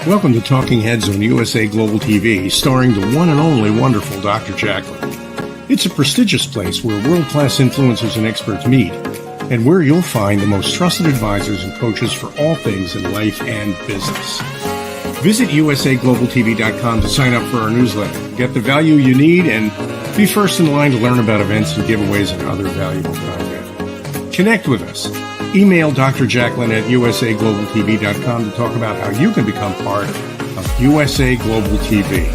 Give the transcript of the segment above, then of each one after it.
Welcome to Talking Heads on USA Global TV, starring the one and only wonderful Dr. JACALYN. It's a prestigious place where world-class influencers and experts meet, and where you'll find the most trusted advisors and coaches for all things in life and business. Visit usaglobaltv.com to sign up for our newsletter, get the value you need, and be first in line to learn about events and giveaways and other valuable content. Connect with us. Email Dr. JACALYN at usaglobaltv.com to talk about how you can become part of USA Global TV.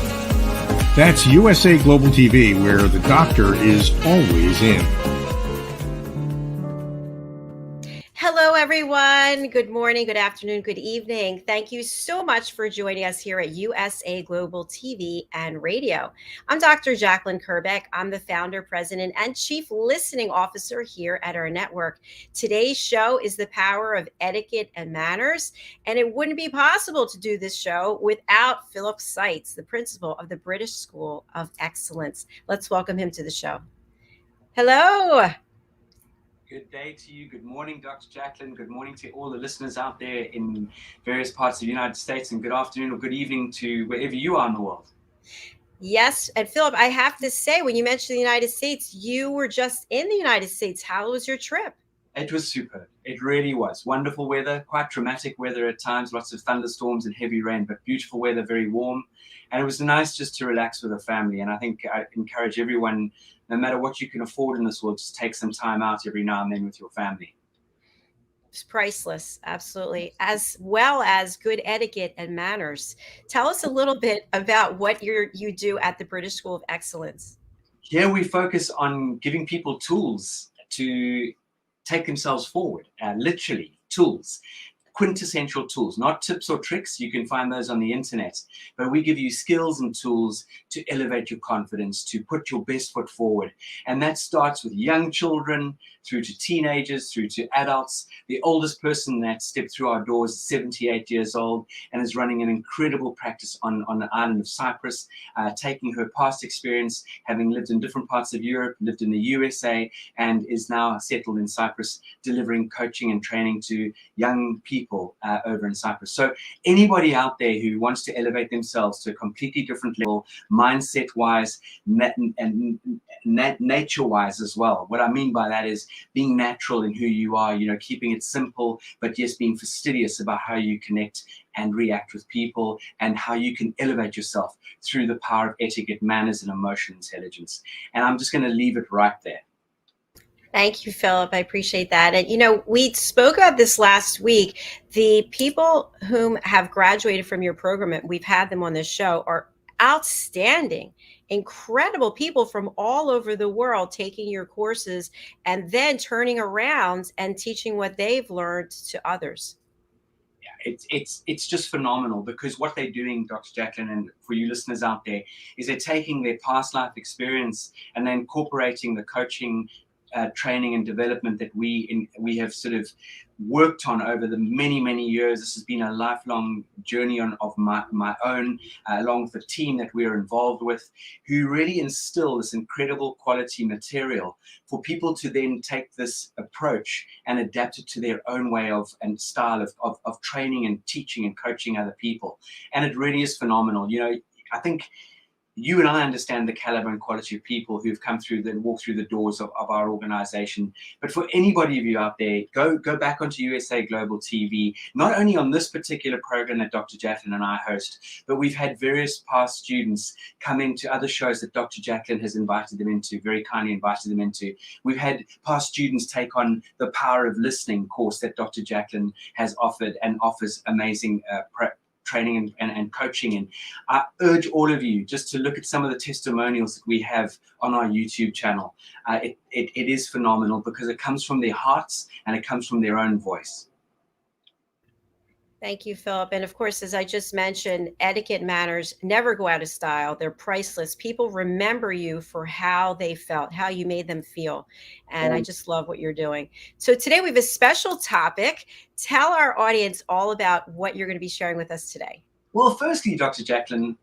That's USA Global TV, where the doctor is always in. Hello, everyone. Good morning, good afternoon, good evening. Thank you so much for joining us here at USA Global TV and Radio. I'm Dr. JACALYN KERBECK. I'm the founder, president, and chief listening officer here at our network. Today's show is the power of etiquette and manners, and it wouldn't be possible to do this show without Philip Sykes, the principal of the British School of Excellence. Let's welcome him to the show. Hello. Good day to you. Good morning, Dr. JACALYN. Good morning to all the listeners out there in various parts of the United States, and good afternoon or good evening to wherever you are in the world. Yes. And Philip, I have to say, when you mentioned the United States, you were just in the United States. How was your trip? It was superb. It really was. Wonderful weather, quite dramatic weather at times, lots of thunderstorms and heavy rain, but beautiful weather, very warm. And it was nice just to relax with a family. And I think I encourage everyone, no matter what you can afford in this world, just take some time out every now and then with your family. It's priceless, absolutely, as well as good etiquette and manners. Tell us a little bit about what you do at the British School of Excellence. Here we focus on giving people tools to take themselves forward, literally tools. Quintessential tools, not tips or tricks. You can find those on the internet, but we give you skills and tools to elevate your confidence, to put your best foot forward. And that starts with young children through to teenagers, through to adults. The oldest person that stepped through our doors is 78 years old and is running an incredible practice on the island of Cyprus, taking her past experience, having lived in different parts of Europe, lived in the USA, and is now settled in Cyprus, delivering coaching and training to young people over in Cyprus. So anybody out there who wants to elevate themselves to a completely different level, mindset-wise and nature-wise as well. What I mean by that is being natural in who you are, keeping it simple, but yes, being fastidious about how you connect and react with people, and how you can elevate yourself through the power of etiquette, manners, and emotional intelligence. And I'm just going to leave it right there. Thank you, Philip. I appreciate that. And, we spoke about this last week. The people whom have graduated from your program, and we've had them on this show, are outstanding, incredible people from all over the world taking your courses and then turning around and teaching what they've learned to others. Yeah, it's just phenomenal, because what they're doing, Dr. JACALYN, and for you listeners out there, is they're taking their past life experience and then incorporating the coaching, training and development that we have sort of worked on over the many years. This has been a lifelong journey of my own, along with the team that we're involved with, who really instill this incredible quality material for people to then take this approach and adapt it to their own way of and style of training and teaching and coaching other people. And it really is phenomenal. I think you and I understand the caliber and quality of people who've come through and walked through the doors of our organization. But for anybody of you out there, go back onto USA Global TV, not only on this particular program that Dr. JACALYN and I host, but we've had various past students come into other shows that Dr. JACALYN has invited them into, very kindly invited them into. We've had past students take on the Power of Listening course that Dr. JACALYN has offered and offers amazing training and coaching. And I urge all of you just to look at some of the testimonials that we have on our YouTube channel. It is phenomenal, because it comes from their hearts and it comes from their own voice. Thank you, Philip. And of course, as I just mentioned, etiquette manners never go out of style. They're priceless. People remember you for how they felt, how you made them feel. And I just love what you're doing. So today we have a special topic. Tell our audience all about what you're going to be sharing with us today. Well, firstly, Dr. JACALYN,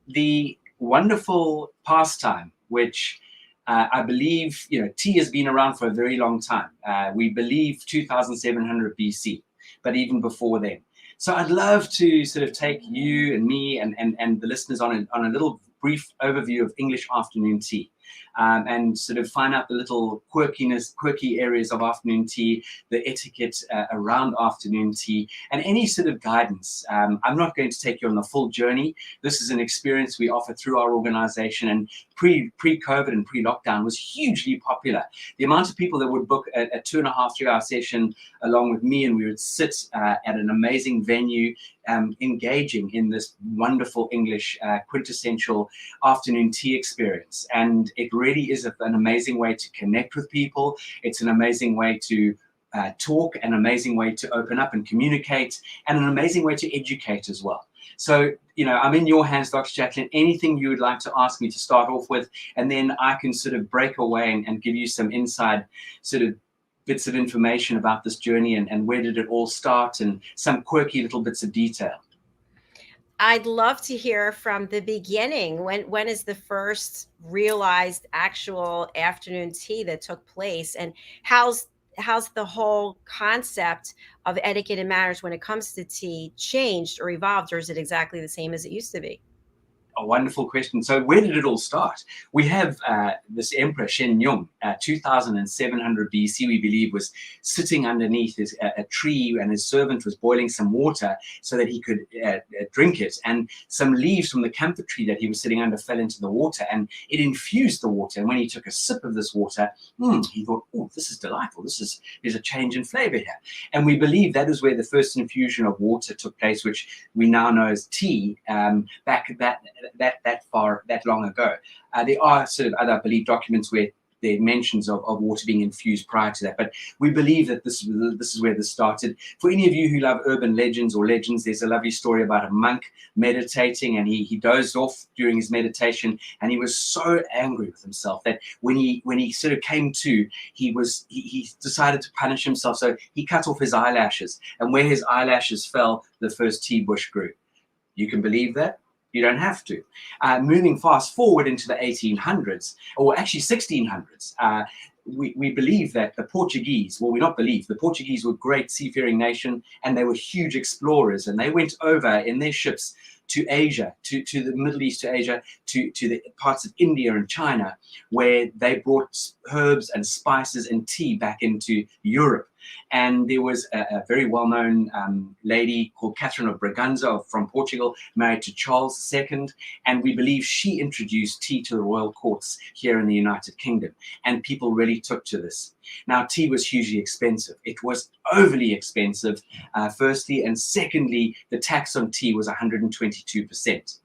the wonderful pastime, which I believe, tea has been around for a very long time. We believe 2700 BC, but even before then. So I'd love to sort of take you and me and the listeners on a little brief overview of English afternoon tea. And sort of find out the little quirky areas of afternoon tea, the etiquette around afternoon tea, and any sort of guidance. I'm not going to take you on the full journey. This is an experience we offer through our organization, and pre-COVID and pre-lockdown was hugely popular. The amount of people that would book a 2.5, 3-hour session along with me, and we would sit at an amazing venue, engaging in this wonderful English quintessential afternoon tea experience. And it really is an amazing way to connect with people. It's an amazing way to talk, an amazing way to open up and communicate, and an amazing way to educate as well. So, you know, I'm in your hands, Dr. Jacqueline. Anything you would like to ask me to start off with, and then I can sort of break away and give you some inside sort of bits of information about this journey and where did it all start, and some quirky little bits of detail. I'd love to hear from the beginning. When is the first realized actual afternoon tea that took place, and how's the whole concept of etiquette and manners when it comes to tea changed or evolved, or is it exactly the same as it used to be? A wonderful question. So where did it all start? We have this emperor Shen Yong, 2700 BC, we believe, was sitting underneath a tree, and his servant was boiling some water so that he could drink it. And some leaves from the camphor tree that he was sitting under fell into the water, and it infused the water. And when he took a sip of this water, he thought, oh, this is delightful. There's a change in flavor here. And we believe that is where the first infusion of water took place, which we now know as tea, back that long ago. There are sort of other, I believe, documents where there are mentions of water being infused prior to that, but we believe that this is where this started. For any of you who love urban legends or legends, there's a lovely story about a monk meditating, and he dozed off during his meditation, and he was so angry with himself that when he sort of came to, he decided to punish himself, so he cut off his eyelashes, and where his eyelashes fell, the first tea bush grew. You can believe that? You don't have to. Moving fast forward into the 1800s, or actually 1600s, we believe that the Portuguese, well, we not believe, the Portuguese were a great seafaring nation, and they were huge explorers, and they went over in their ships to Asia, to the Middle East, to Asia, to the parts of India and China, where they brought herbs and spices and tea back into Europe. And there was a very well-known lady called Catherine of Braganza from Portugal, married to Charles II, and we believe she introduced tea to the royal courts here in the United Kingdom, and people really took to this. Now, tea was hugely expensive. It was overly expensive, firstly, and secondly, the tax on tea was 122%.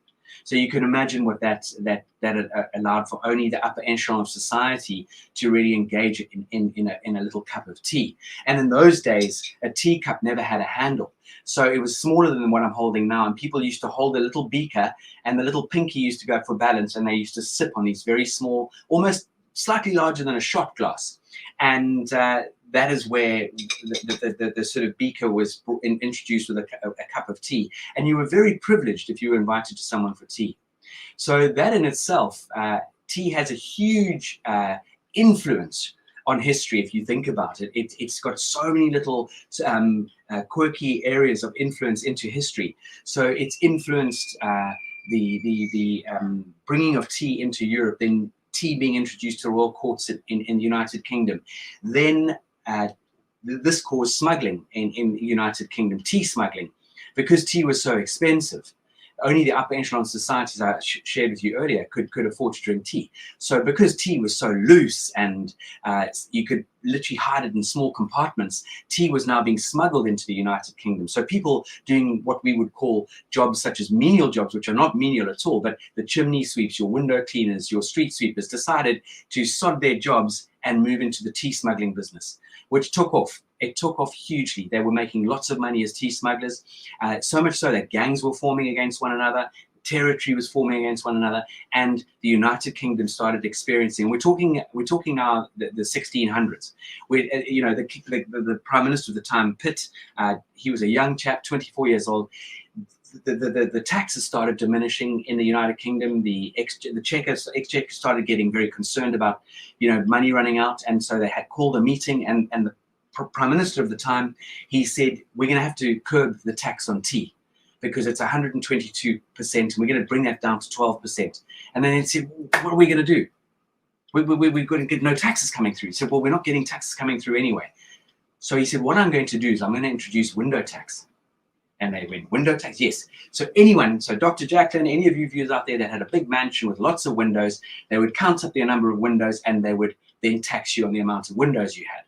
So you can imagine what that allowed for only the upper echelon of society to really engage in a little cup of tea. And in those days, a teacup never had a handle. So it was smaller than what I'm holding now. And people used to hold a little beaker, and the little pinky used to go for balance, and they used to sip on these very small, almost slightly larger than a shot glass. And that is where the sort of beaker was introduced with a cup of tea. And you were very privileged if you were invited to someone for tea. So that in itself, tea has a huge influence on history, if you think about it. It's got so many little quirky areas of influence into history. So it's influenced the bringing of tea into Europe, then tea being introduced to royal courts in the United Kingdom. Then this caused smuggling in the United Kingdom, tea smuggling, because tea was so expensive. Only the upper echelon societies I shared with you earlier could afford to drink tea. So because tea was so loose and you could literally hide it in small compartments, tea was now being smuggled into the United Kingdom. So people doing what we would call jobs such as menial jobs, which are not menial at all, but the chimney sweeps, your window cleaners, your street sweepers, decided to sod their jobs and move into the tea smuggling business, which took off. It took off hugely. They were making lots of money as tea smugglers, so much so that gangs were forming against one another, territory was forming against one another, and the United Kingdom started experiencing. We're talking now the 1600s. Where you know, the Prime Minister at the time, Pitt, he was a young chap, 24 years old. The taxes started diminishing in the United Kingdom. The exchequer started getting very concerned about, you know, money running out, and so they had called a meeting, and the prime minister of the time, he said, we're going to have to curb the tax on tea because it's 122%, and we're going to bring that down to 12%. And then he said, what are we going to do? We've got to get no taxes coming through. He said, well, we're not getting taxes coming through anyway. So he said, what I'm going to do is I'm going to introduce window tax. And they went, window tax? Yes. So Dr. Jacqueline, any of you viewers out there that had a big mansion with lots of windows, they would count up the number of windows and they would then tax you on the amount of windows you had.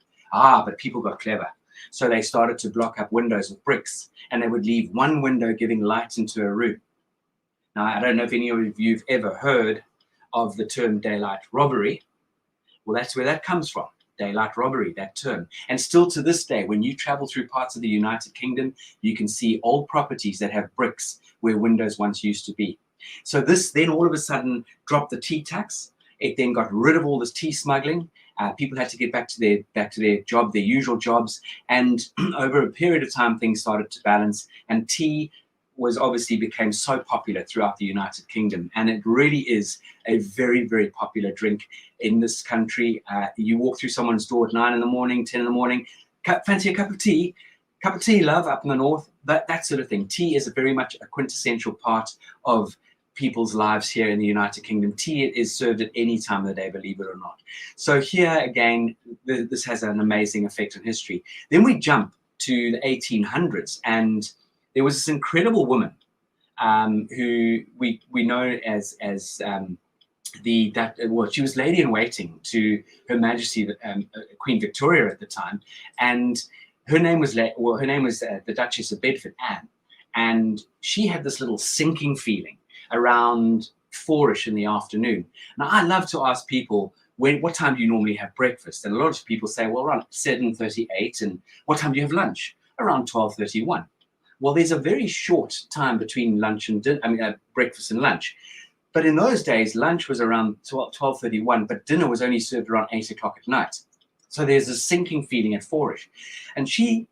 But people got clever. So they started to block up windows with bricks, and they would leave one window giving light into a room. Now, I don't know if any of you have ever heard of the term daylight robbery. Well, that's where that comes from. Daylight robbery, that term. And still to this day, when you travel through parts of the United Kingdom, you can see old properties that have bricks where windows once used to be. So this then all of a sudden dropped the tea tax. It then got rid of all this tea smuggling. People had to get back to their job, their usual jobs. And over a period of time, things started to balance. And tea became so popular throughout the United Kingdom, and it really is a very, very popular drink in this country. You walk through someone's door at 9 in the morning, 10 in the morning, fancy a cup of tea, love, up in the north, that sort of thing. Tea is very much a quintessential part of people's lives here in the United Kingdom. Tea is served at any time of the day, believe it or not. So here again, this has an amazing effect on history. Then we jump to the 1800s, and there was this incredible woman who we know as she was lady in waiting to Her Majesty Queen Victoria at the time, and her name was the Duchess of Bedford, Anne, and she had this little sinking feeling around 4ish in the afternoon. Now I love to ask people, what time do you normally have breakfast? And a lot of people say, well, around 7:38. And what time do you have lunch? Around 12:31. Well, there's a very short time between lunch and breakfast and lunch. But in those days, lunch was around 12:31, but dinner was only served around 8 o'clock at night. So there's a sinking feeling at 4ish. And she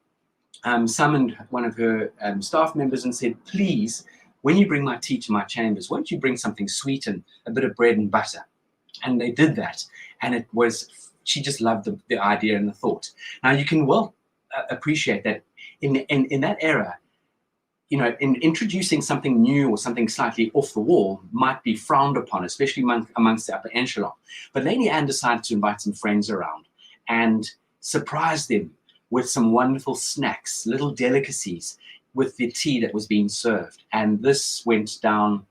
summoned one of her staff members and said, please, when you bring my tea to my chambers, won't you bring something sweet and a bit of bread and butter? And they did that. And she just loved the idea and the thought. Now, you can well appreciate that in that era, in introducing something new or something slightly off the wall might be frowned upon, especially amongst the upper echelon. But Lady Anne decided to invite some friends around and surprise them with some wonderful snacks, little delicacies with the tea that was being served. And this went down,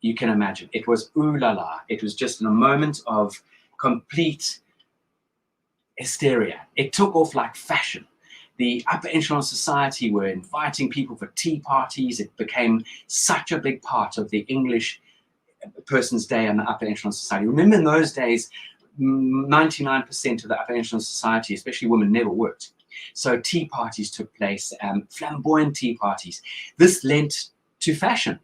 you can imagine. It was ooh la la. It was just in a moment of complete hysteria. It took off like fashion. The upper echelon society were inviting people for tea parties. It became such a big part of the English person's day in the upper echelon society. Remember, in those days, 99% of the upper echelon society, especially women, never worked. So tea parties took place, flamboyant tea parties. This lent to fashion.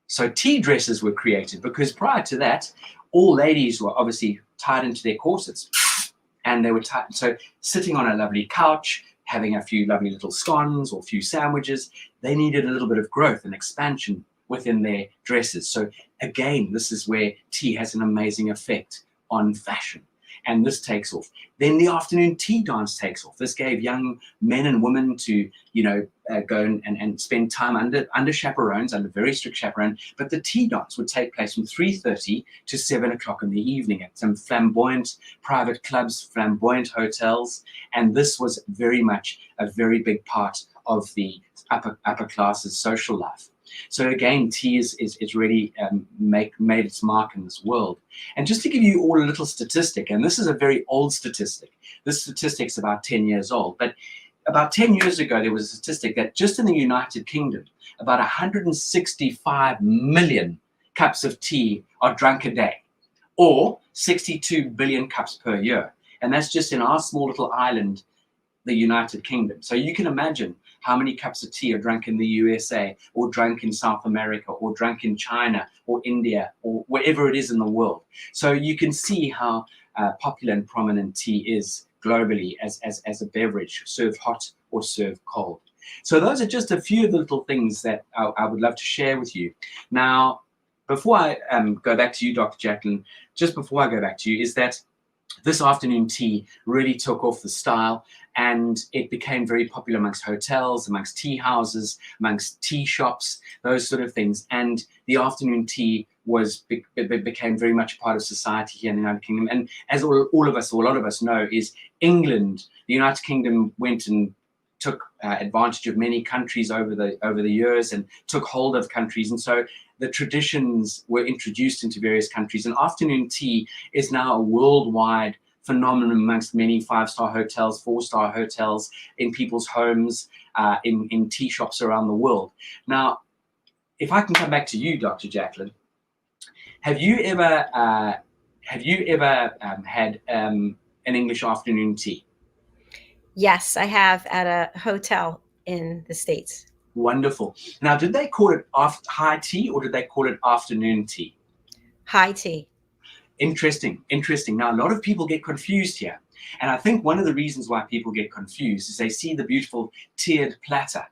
So tea dresses were created because prior to that, all ladies were obviously tied into their corsets. And they were so sitting on a lovely couch, having a few lovely little scones or a few sandwiches, they needed a little bit of growth and expansion within their dresses. So again, this is where tea has an amazing effect on fashion. And this takes off. Then the afternoon tea dance takes off. This gave young men and women to, go and spend time under chaperones, under very strict chaperone. But the tea dance would take place from 3:30 to 7 o'clock in the evening at some flamboyant private clubs, flamboyant hotels. And this was very much a very big part of the upper classes' social life. So again, tea is really made its mark in this world. And just to give you all a little statistic, and this is a very old statistic. This statistic's about 10 years old, but about 10 years ago, there was a statistic that just in the United Kingdom, about 165 million cups of tea are drunk a day, or 62 billion cups per year. And that's just in our small little island, the United Kingdom. So you can imagine how many cups of tea are drunk in the USA, or drunk in South America, or drunk in China, or India, or wherever it is in the world. So you can see how popular and prominent tea is globally as a beverage, served hot or served cold. So those are just a few of the little things that I would love to share with you. Now, before I go back to you, Dr. Jacqueline, just before I go back to you, is that this afternoon tea really took off the style, and it became very popular amongst hotels, amongst tea houses, amongst tea shops, those sort of things. And the afternoon tea became very much part of society here in the United Kingdom. And as all of us, or a lot of us know, is England, the United Kingdom went and took advantage of many countries over the years, and took hold of countries. And so the traditions were introduced into various countries, and afternoon tea is now a worldwide phenomenon amongst many 5-star hotels, 4-star hotels, in people's homes, in tea shops around the world. Now, if I can come back to you, Dr. JACALYN, have you ever had an English afternoon tea? Yes, I have, at a hotel in the States. Wonderful. Now, did they call it high tea, or did they call it afternoon tea? High tea. Interesting. Now, a lot of people get confused here. And I think one of the reasons why people get confused is they see the beautiful tiered platter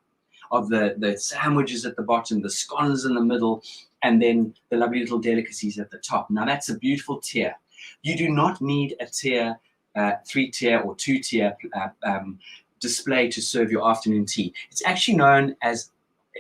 of the sandwiches at the bottom, the scones in the middle, and then the lovely little delicacies at the top. Now, that's a beautiful tier. You do not need a tier, 3-tier or 2-tier display to serve your afternoon tea. It's actually known as,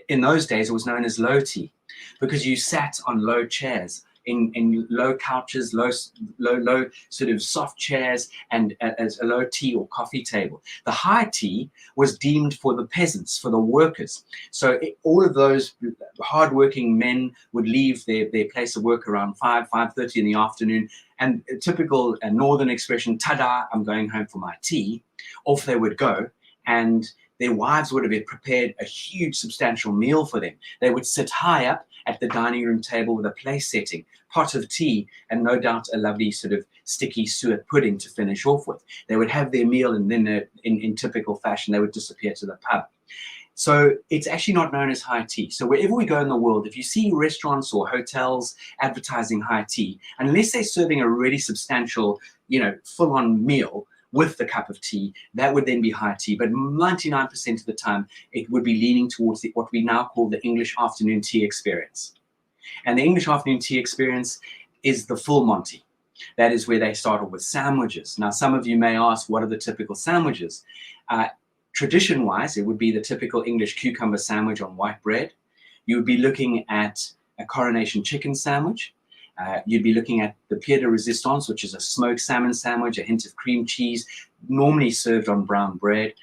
in those days, it was known as low tea, because you sat on low chairs, in low couches, low sort of soft chairs, and as a low tea or coffee table. The high tea was deemed for the peasants, for the workers. So all of those hardworking men would leave their place of work around 5:30 in the afternoon, and a typical northern expression, "Ta-da, I'm going home for my tea," off they would go, and their wives would have prepared a huge substantial meal for them. They would sit high up at the dining room table with a place setting, pot of tea, and no doubt a lovely sort of sticky suet pudding to finish off with. They would have their meal, and then in typical fashion, they would disappear to the pub. So it's actually not known as high tea. So wherever we go in the world, if you see restaurants or hotels advertising high tea, unless they're serving a really substantial, full-on meal with the cup of tea, that would then be high tea. But 99% of the time, it would be leaning towards what we now call the English afternoon tea experience. And the English afternoon tea experience is the full Monty. That is where they start off with sandwiches. Now, some of you may ask, what are the typical sandwiches? Tradition-wise, it would be the typical English cucumber sandwich on white bread. You would be looking at a coronation chicken sandwich. You'd be looking at the pied de resistance, which is a smoked salmon sandwich, a hint of cream cheese, normally served on brown bread.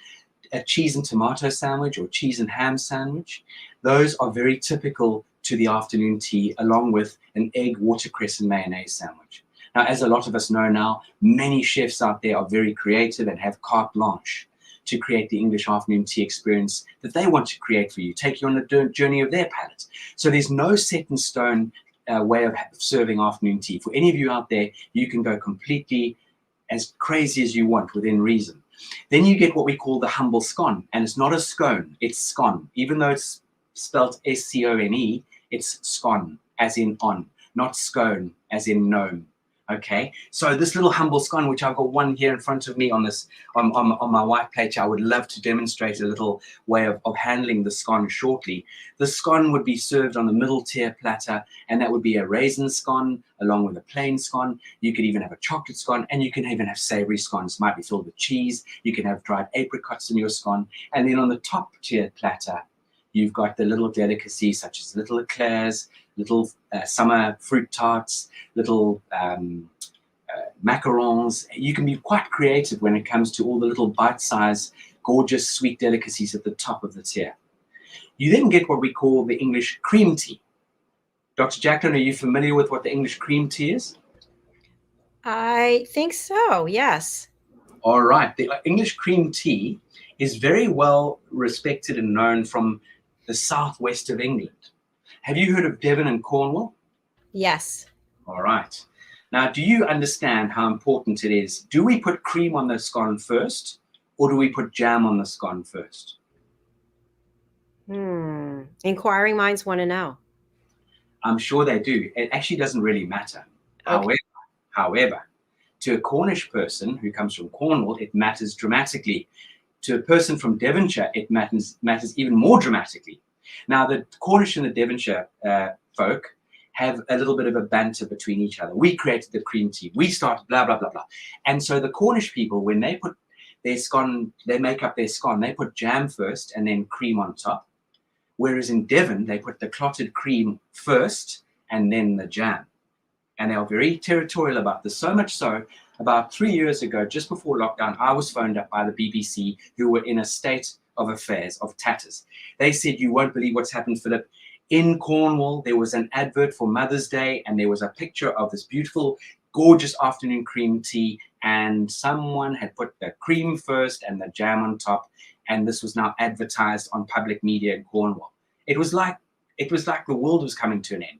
A cheese and tomato sandwich or cheese and ham sandwich. Those are very typical to the afternoon tea, along with an egg, watercress, and mayonnaise sandwich. Now, as a lot of us know now, many chefs out there are very creative and have carte blanche to create the English afternoon tea experience that they want to create for you, take you on the journey of their palate. So there's no set in stone way of serving afternoon tea. For any of you out there, you can go completely as crazy as you want within reason. Then you get what we call the humble scone, and it's not a scone, it's scone. Even though it's spelled S-C-O-N-E, it's scone, as in on, not scone, as in gnome. Okay, so this little humble scone, which I've got one here in front of me on my white plate, I would love to demonstrate a little way of handling the scone shortly. The scone would be served on the middle tier platter, and that would be a raisin scone along with a plain scone. You could even have a chocolate scone, and you can even have savory scones. It might be filled with cheese. You can have dried apricots in your scone, and then on the top tier platter, you've got the little delicacies such as little eclairs, little summer fruit tarts, little macarons. You can be quite creative when it comes to all the little bite-sized, gorgeous, sweet delicacies at the top of the tier. You then get what we call the English cream tea. Dr. JACALYN, are you familiar with what the English cream tea is? I think so, yes. All right. The English cream tea is very well respected and known from the southwest of England. Have you heard of Devon and Cornwall? Yes. All right. Now, do you understand how important it is? Do we put cream on the scone first, or do we put jam on the scone first? Inquiring minds want to know. I'm sure they do. It actually doesn't really matter. Okay. However, to a Cornish person who comes from Cornwall, it matters dramatically. To a person from Devonshire, it matters even more dramatically. Now, the Cornish and the Devonshire folk have a little bit of a banter between each other. We created the cream tea. We started blah, blah, blah, blah. And so the Cornish people, when they put their scone, they make up their scone, they put jam first and then cream on top. Whereas in Devon, they put the clotted cream first and then the jam. And they are very territorial about this. So much so, about 3 years ago, just before lockdown, I was phoned up by the BBC, who were in a state of affairs, of tatters. They said, you won't believe what's happened, Philip. In Cornwall, there was an advert for Mother's Day, and there was a picture of this beautiful, gorgeous afternoon cream tea, and someone had put the cream first and the jam on top, and this was now advertised on public media in Cornwall. It was like the world was coming to an end.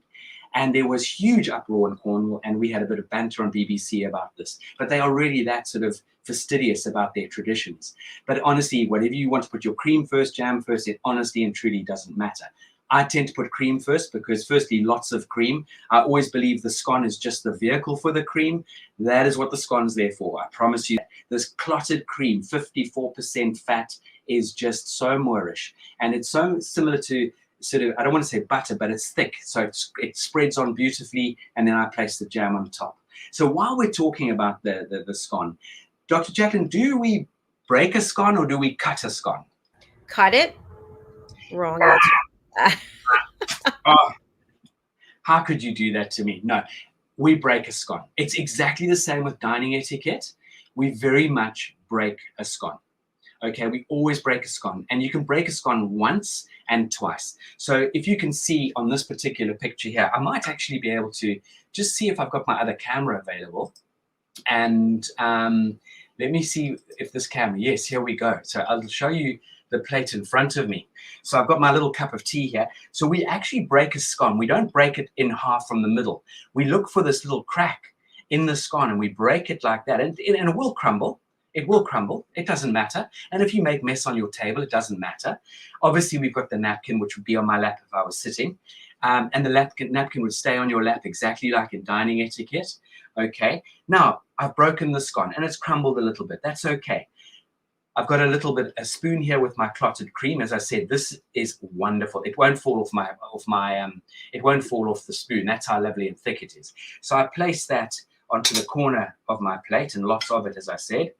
And there was huge uproar in Cornwall, and we had a bit of banter on BBC about this. But they are really that sort of fastidious about their traditions. But honestly, whatever you want to put your cream first, jam first, it honestly and truly doesn't matter. I tend to put cream first because, firstly, lots of cream. I always believe the scone is just the vehicle for the cream. That is what the scone is there for. I promise you. This clotted cream, 54% fat, is just so moorish. And it's so similar to sort of, I don't want to say butter, but it's thick. So it spreads on beautifully, and then I place the jam on top. So while we're talking about the scone, Dr. JACALYN, do we break a scone or do we cut a scone? Cut it? Wrong answer. Oh, how could you do that to me? No, we break a scone. It's exactly the same with dining etiquette. We very much break a scone. Okay, we always break a scone, and you can break a scone once and twice. So if you can see on this particular picture here, I might actually be able to just see if I've got my other camera available. And let me see if this camera, yes, here we go. So I'll show you the plate in front of me. So I've got my little cup of tea here. So we actually break a scone. We don't break it in half from the middle. We look for this little crack in the scone and we break it like that. And it will crumble. It will crumble. It doesn't matter. And if you make mess on your table, it doesn't matter. Obviously, we've got the napkin, which would be on my lap if I was sitting. And the napkin would stay on your lap exactly like in dining etiquette. Okay. Now, I've broken the scone and it's crumbled a little bit. That's okay. I've got a spoon here with my clotted cream. As I said, this is wonderful. It won't fall it won't fall off the spoon. That's how lovely and thick it is. So I place that onto the corner of my plate, and lots of it, as I said.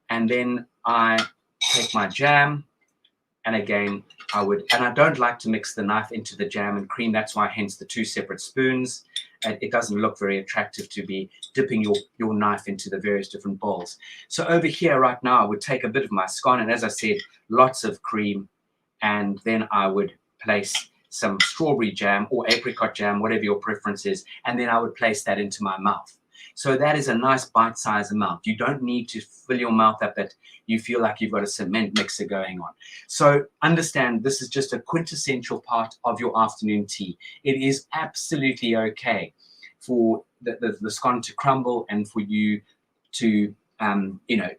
And then I take my jam, and again, I don't like to mix the knife into the jam and cream. That's why, hence the two separate spoons. It doesn't look very attractive to be dipping your knife into the various different bowls. So over here right now, I would take a bit of my scone, and as I said, lots of cream, and then I would place some strawberry jam or apricot jam, whatever your preference is, and then I would place that into my mouth. So that is a nice bite-sized amount. You don't need to fill your mouth up that you feel like you've got a cement mixer going on. So understand, this is just a quintessential part of your afternoon tea. It is absolutely okay for the scone to crumble and for you to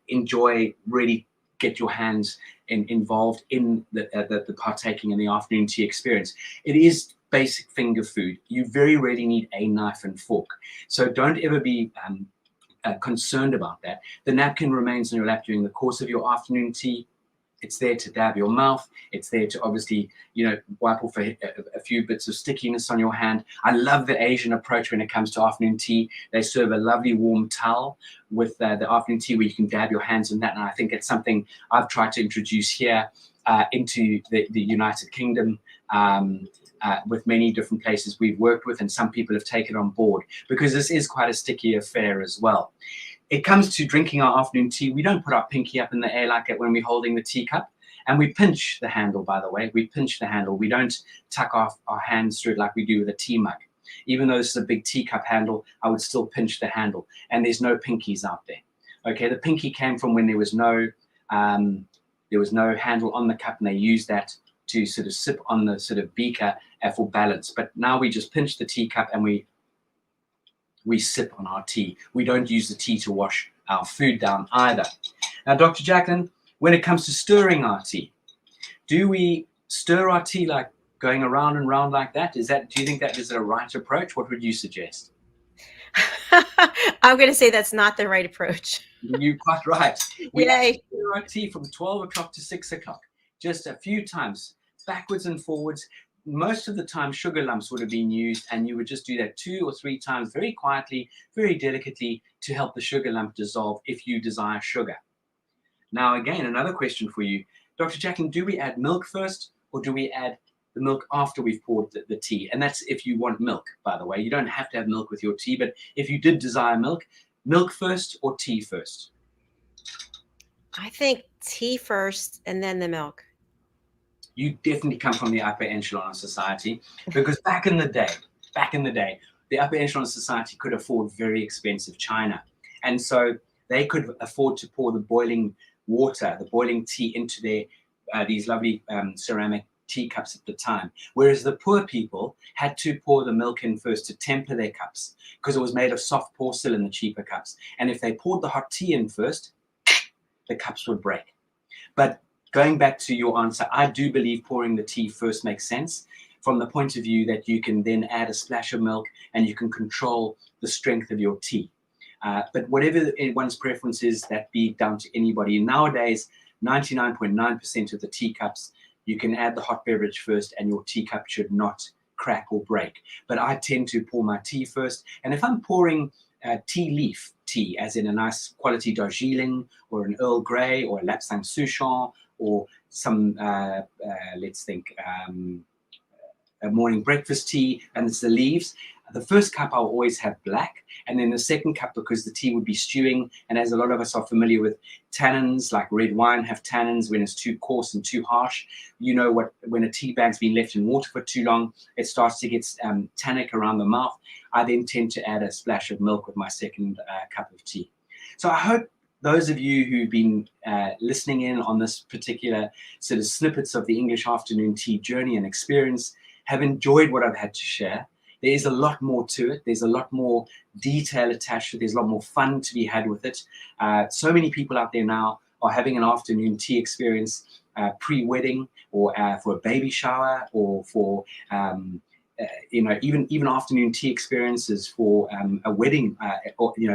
enjoy, really get your hands involved in the partaking in the afternoon tea experience. It is basic finger food. You very rarely need a knife and fork. So don't ever be concerned about that. The napkin remains on your lap during the course of your afternoon tea. It's there to dab your mouth. It's there to obviously, wipe off a few bits of stickiness on your hand. I love the Asian approach when it comes to afternoon tea. They serve a lovely warm towel with the afternoon tea where you can dab your hands in that. And I think it's something I've tried to introduce here into the United Kingdom. With many different places we've worked with, and some people have taken on board because this is quite a sticky affair as well. It comes to drinking our afternoon tea. We don't put our pinky up in the air like that when we're holding the teacup, and we pinch the handle, by the way. We pinch the handle. We don't tuck off our hands through it like we do with a tea mug. Even though this is a big teacup handle, I would still pinch the handle, and there's no pinkies out there. Okay, the pinky came from when there was no handle on the cup, and they used that to sort of sip on the sort of beaker for balance. But now we just pinch the teacup and we sip on our tea. We don't use the tea to wash our food down either. Now, Dr. JACALYN, when it comes to stirring our tea, do we stir our tea like going around and round like that? Do you think that is a right approach? What would you suggest? I'm going to say that's not the right approach. You're quite right. We Yay. stir our tea from 12 o'clock to 6 o'clock, just a few times, backwards and forwards. most of the time sugar lumps would have been used, and you would just do that 2 or 3 times very quietly, very delicately, to help the sugar lump dissolve if you desire sugar. Now, again, another question for you, Dr. Jacqueline, do we add milk first, or do we add the milk after we've poured the tea? And that's if you want milk, by the way. You don't have to have milk with your tea, but if you did desire milk, milk first or tea first? I think tea first and then the milk. You definitely come from the upper echelon of society, because back in the day, the upper echelon of society could afford very expensive china. And so they could afford to pour the boiling water, the boiling tea into their these lovely ceramic teacups at the time. Whereas the poor people had to pour the milk in first to temper their cups, because it was made of soft porcelain, the cheaper cups. And if they poured the hot tea in first, the cups would break. But going back to your answer, I do believe pouring the tea first makes sense, from the point of view that you can then add a splash of milk and you can control the strength of your tea. But whatever one's preference is, that be down to anybody. Nowadays, 99.9% of the teacups, you can add the hot beverage first and your teacup should not crack or break. But I tend to pour my tea first. And if I'm pouring tea leaf tea, as in a nice quality JACALYN or an Earl Grey or a Lapsang Souchong, or some, let's think, a morning breakfast tea, and it's the leaves. The first cup I'll always have black, and then the second cup, because the tea would be stewing, and as a lot of us are familiar with, tannins, like red wine have tannins when it's too coarse and too harsh. You know what, when a tea bag's been left in water for too long, it starts to get tannic around the mouth. I then tend to add a splash of milk with my second cup of tea. So I hope those of you who've been listening in on this particular sort of snippets of the English afternoon tea journey and experience have enjoyed what I've had to share. There is a lot more to it. There's a lot more detail attached to it. There's a lot more fun to be had with it. So many people out there now are having an afternoon tea experience pre-wedding, or for a baby shower, or for even afternoon tea experiences for a wedding,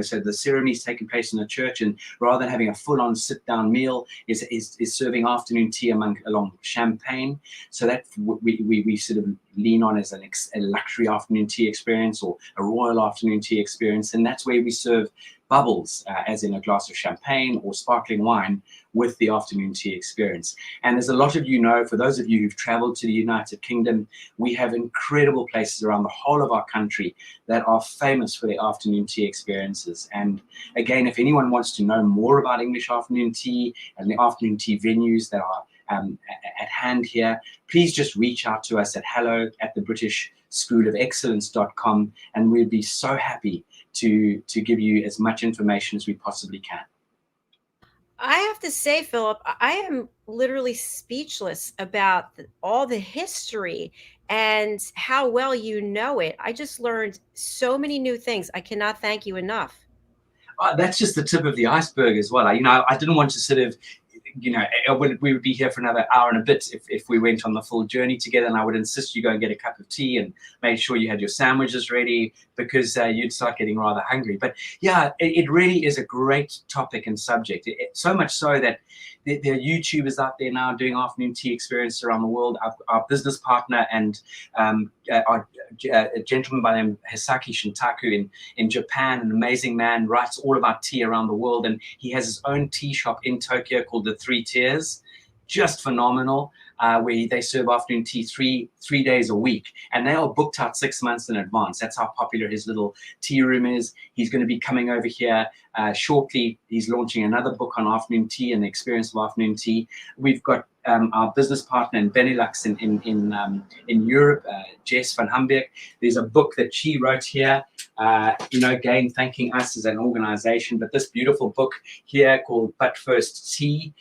so the ceremony is taking place in a church, and rather than having a full-on sit-down meal, is serving afternoon tea along champagne. So that we sort of lean on as a luxury afternoon tea experience, or a royal afternoon tea experience, and that's where we serve bubbles, as in a glass of champagne or sparkling wine, with the afternoon tea experience. And as a lot of you know, for those of you who've traveled to the United Kingdom, we have incredible places around the whole of our country that are famous for their afternoon tea experiences. And again, if anyone wants to know more about English afternoon tea and the afternoon tea venues that are at hand here, please just reach out to us at hello@thebritishschoolofexcellence.com, and we'd be so happy to give you as much information as we possibly can. I have to say, Philip, I am literally speechless about all the history and how well you know it. I just learned so many new things. I cannot thank you enough. That's just the tip of the iceberg as well. I didn't want to sort of, we would be here for another hour and a bit if we went on the full journey together, and I would insist you go and get a cup of tea and make sure you had your sandwiches ready, because you'd start getting rather hungry. But yeah, it really is a great topic and subject. So much so that there are YouTubers out there now doing afternoon tea experiences around the world. Our business partner and a gentleman by the name of Hisaki Shintaku in Japan, an amazing man, writes all about tea around the world, and he has his own tea shop in Tokyo called the 3 Tiers. Just phenomenal, where they serve afternoon tea three days a week, and they are booked out 6 months in advance. That's how popular his little tea room is. He's going to be coming over here shortly. He's launching another book on afternoon tea and the experience of afternoon tea. We've got our business partner in Benelux in Europe, Jess van Hamburg. There's a book that she wrote here, again, thanking us as an organization, but this beautiful book here called But First Tea.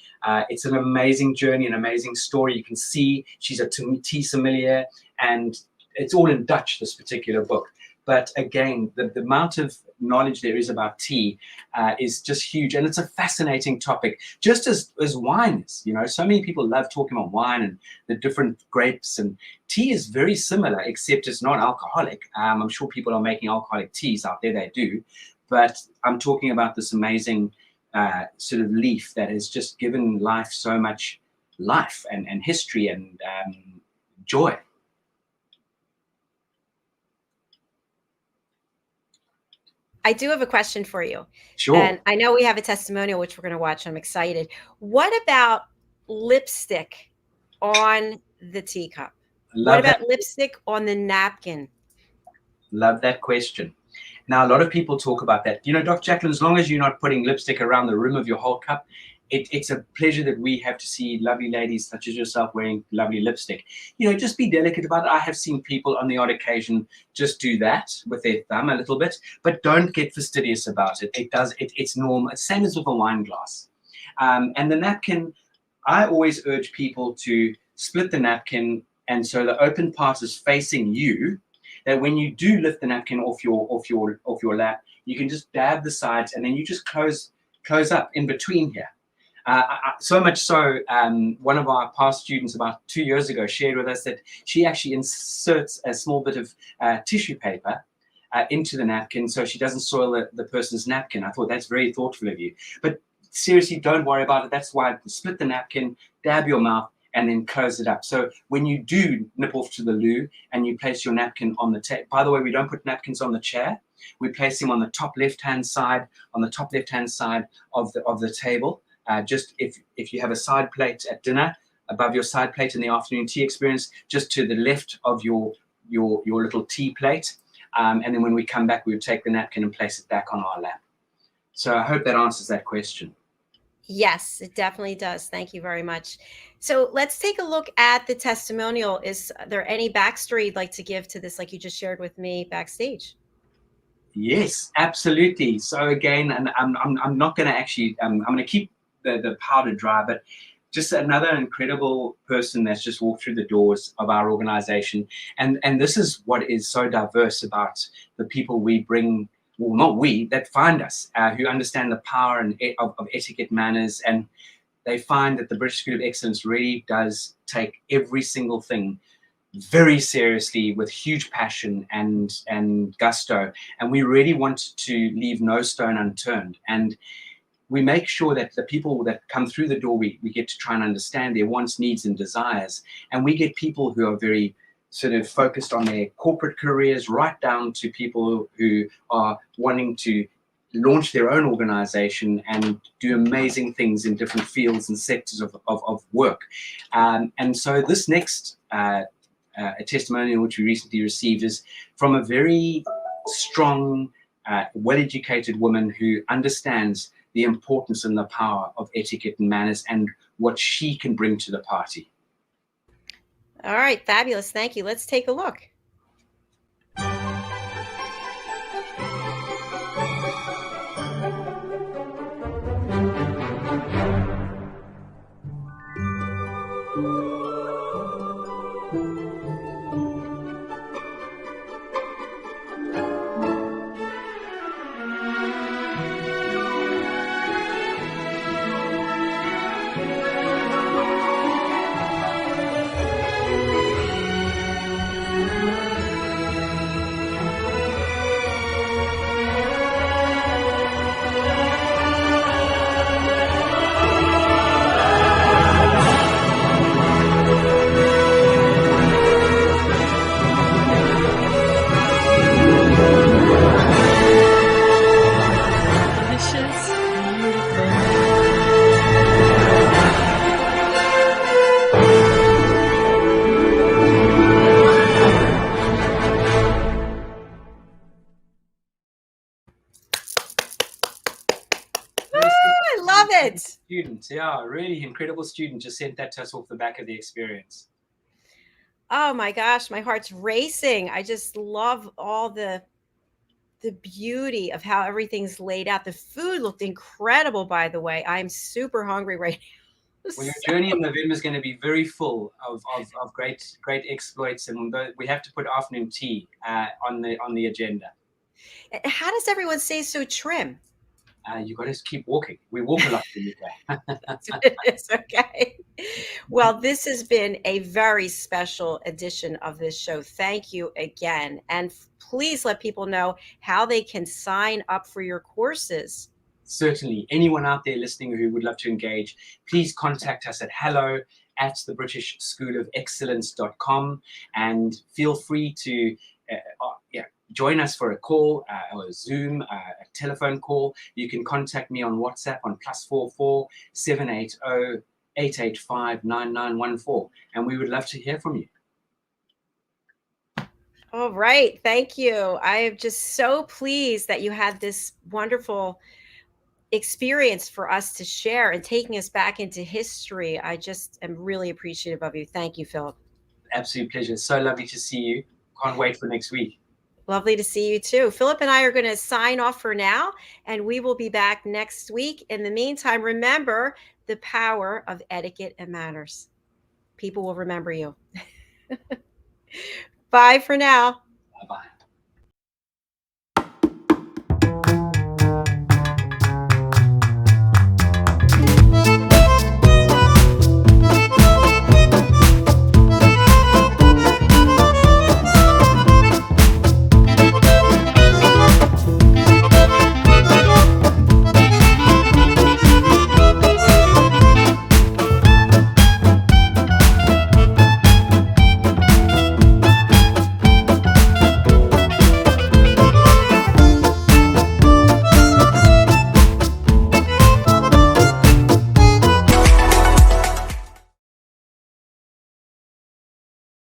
It's an amazing journey, an amazing story. You can see she's a tea sommelier, and it's all in Dutch, this particular book. But again, the amount of knowledge there is about tea is just huge. And it's a fascinating topic, just as wine is. So many people love talking about wine and the different grapes. And tea is very similar, except it's not alcoholic. I'm sure people are making alcoholic teas out there. They do. But I'm talking about this amazing sort of leaf that has just given life so much life and history and joy. I do have a question for you. Sure. And I know we have a testimonial, which we're going to watch. I'm excited. What about lipstick on the teacup? What Love that. about lipstick on the napkin? Love that question. Now, a lot of people talk about that. You know, Dr. Jacqueline, as long as you're not putting lipstick around the rim of your whole cup, it's a pleasure that we have to see lovely ladies such as yourself wearing lovely lipstick. You know, just be delicate about it. I have seen people on the odd occasion just do that with their thumb a little bit, but don't get fastidious about it. It's normal. It's same as with a wine glass. And the napkin, I always urge people to split the napkin, and so the open part is facing you. That when you do lift the napkin off your lap, you can just dab the sides, and then you just close up in between here. So much so, one of our past students about 2 years ago shared with us that she actually inserts a small bit of tissue paper into the napkin so she doesn't soil the person's napkin. I thought that's very thoughtful of you. But seriously, don't worry about it. That's why split the napkin, dab your mouth, and then close it up. So when you do nip off to the loo and you place your napkin on the table, by the way, we don't put napkins on the chair. We place them on the top left-hand side, of the table. Just if you have a side plate at dinner, above your side plate in the afternoon tea experience, just to the left of your little tea plate. And then when we come back, we would take the napkin and place it back on our lap. So I hope that answers that question. Yes, it definitely does. Thank you very much. So let's take a look at the testimonial. Is there any backstory you'd like to give to this, like you just shared with me backstage? Yes, absolutely. So again, and I'm not going to actually, I'm going to keep the powder dry, but just another incredible person that's just walked through the doors of our organization. And this is what is so diverse about the people we bring, well, not we, that find us, who understand the power of etiquette, manners, and they find that the British School of Excellence really does take every single thing very seriously with huge passion and gusto. And we really want to leave no stone unturned. And we make sure that the people that come through the door, we get to try and understand their wants, needs, and desires. And we get people who are very sort of focused on their corporate careers, right down to people who are wanting to launch their own organization and do amazing things in different fields and sectors of work. And so this next a testimonial which we recently received is from a very strong, well-educated woman who understands the importance and the power of etiquette and manners and what she can bring to the party. All right, fabulous. Thank you. Let's take a look. Student, yeah, really incredible student just sent that to us off the back of the experience. Oh my gosh, my heart's racing. I just love all the beauty of how everything's laid out. The food looked incredible, by the way. I'm super hungry right now. Well, your journey in November is going to be very full of great exploits, and we have to put afternoon tea on the agenda. How does everyone stay so trim? You got to keep walking. We walk a lot in the UK. It's okay. Well, this has been a very special edition of this show. Thank you again. And please let people know how they can sign up for your courses. Certainly. Anyone out there listening who would love to engage, please contact us at hello@thebritishschoolofexcellence.com and feel free to join us for a call or a Zoom, telephone call. You can contact me on WhatsApp on +44 780 885 9914, and we would love to hear from you. All right. Thank you. I am just so pleased that you had this wonderful experience for us to share and taking us back into history. I just am really appreciative of you. Thank you, Philip. Absolute pleasure. So lovely to see you. Can't wait for next week. Lovely to see you too. Philip and I are going to sign off for now, and we will be back next week. In the meantime, remember the power of etiquette and manners. People will remember you. Bye for now.